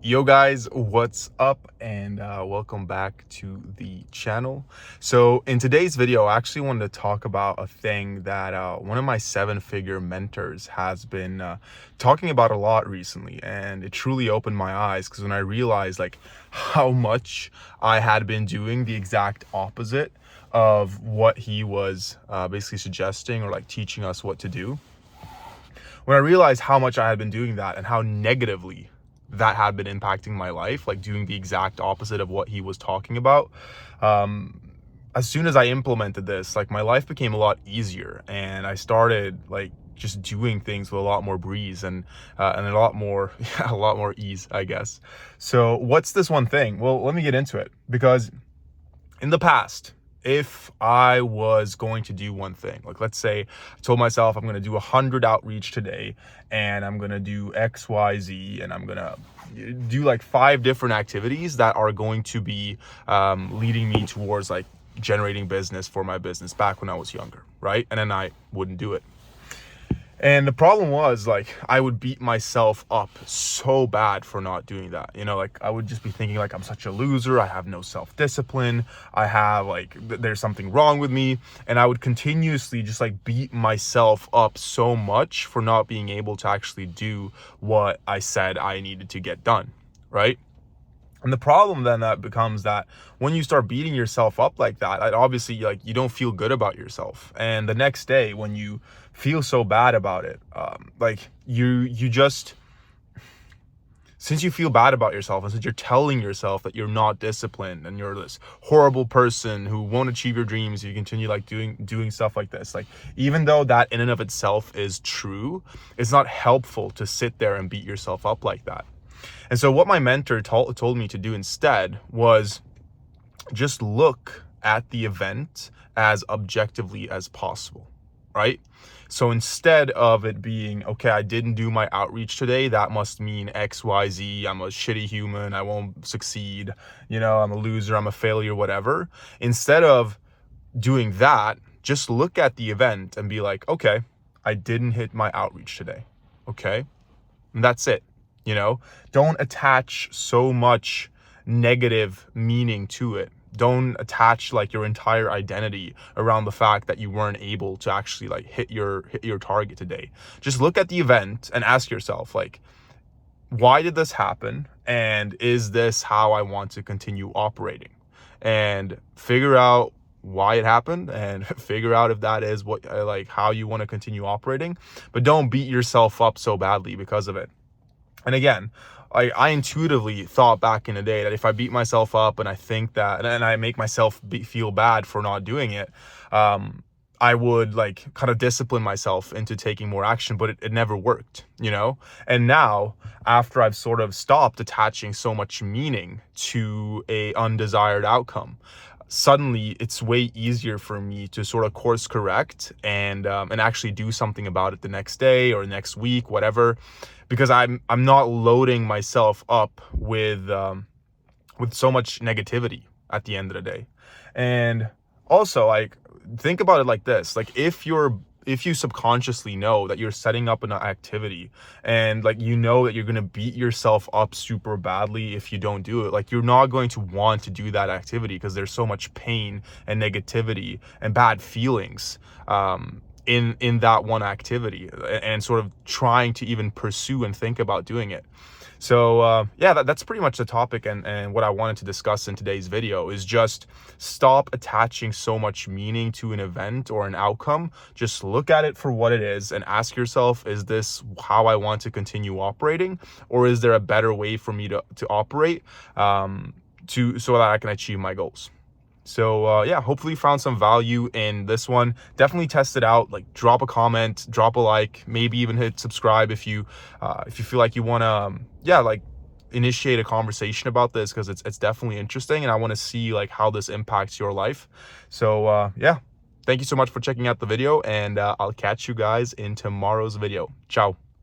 Yo guys, what's up, and welcome back to the channel. So in today's video, I actually wanted to talk about a thing that one of my seven-figure mentors has been talking about a lot recently, and it truly opened my eyes because when I realized like how much I had been doing the exact opposite of what he was basically suggesting or like teaching us what to do. When I realized how much I had been doing that and how negatively that had been impacting my life, like doing the exact opposite of what he was talking about, as soon as I implemented this, like my life became a lot easier, and I started like just doing things with a lot more breeze and a lot more a lot more ease, I guess. So what's this one thing? Well, let me get into it, because in the past, if I was going to do one thing, like let's say I told myself I'm going to do 100 outreach today, and I'm going to do XYZ, and I'm going to do like 5 different activities that are going to be leading me towards like generating business for my business back when I was younger, right? And then I wouldn't do it. And the problem was, like, I would beat myself up so bad for not doing that. You know, like I would just be thinking like I'm such a loser. I have no self-discipline. I have like there's something wrong with me. And I would continuously just like beat myself up so much for not being able to actually do what I said I needed to get done, right? And the problem then that becomes that when you start beating yourself up like that, obviously like you don't feel good about yourself. And the next day when you feel so bad about it, like you just, since you feel bad about yourself and since you're telling yourself that you're not disciplined and you're this horrible person who won't achieve your dreams, you continue like doing stuff like this. Like, even though that in and of itself is true, it's not helpful to sit there and beat yourself up like that. And so what my mentor told me to do instead was just look at the event as objectively as possible, right? So instead of it being, okay, I didn't do my outreach today, that must mean XYZ, I'm a shitty human, I won't succeed, you know, I'm a loser, I'm a failure, whatever. Instead of doing that, just look at the event and be like, okay, I didn't hit my outreach today, okay? And that's it. You know, don't attach so much negative meaning to it. Don't attach like your entire identity around the fact that you weren't able to actually like hit your target today. Just look at the event and ask yourself, like, why did this happen? And is this how I want to continue operating? And figure out why it happened and figure out if that is what like how you want to continue operating. But don't beat yourself up so badly because of it. And again, I intuitively thought back in the day that if I beat myself up and I think that, and I make myself feel bad for not doing it, I would like kind of discipline myself into taking more action, but it never worked, you know? And now, after I've sort of stopped attaching so much meaning to a undesired outcome, suddenly it's way easier for me to sort of course correct and actually do something about it the next day or next week, whatever, because I'm not loading myself up with so much negativity at the end of the day. And also, like, think about it like this: like if you subconsciously know that you're setting up an activity and like you know that you're going to beat yourself up super badly if you don't do it, like you're not going to want to do that activity because there's so much pain and negativity and bad feelings in that one activity, and sort of trying to even pursue and think about doing it. So yeah, that's pretty much the topic, and what I wanted to discuss in today's video is just stop attaching so much meaning to an event or an outcome. Just look at it for what it is and ask yourself, is this how I want to continue operating, or is there a better way for me to operate so that I can achieve my goals? So yeah, hopefully you found some value in this one. Definitely test it out. Like, drop a comment, drop a like, maybe even hit subscribe if you feel like you want to yeah, like, initiate a conversation about this, because it's definitely interesting and I want to see like how this impacts your life. So yeah, thank you so much for checking out the video, and I'll catch you guys in tomorrow's video. Ciao.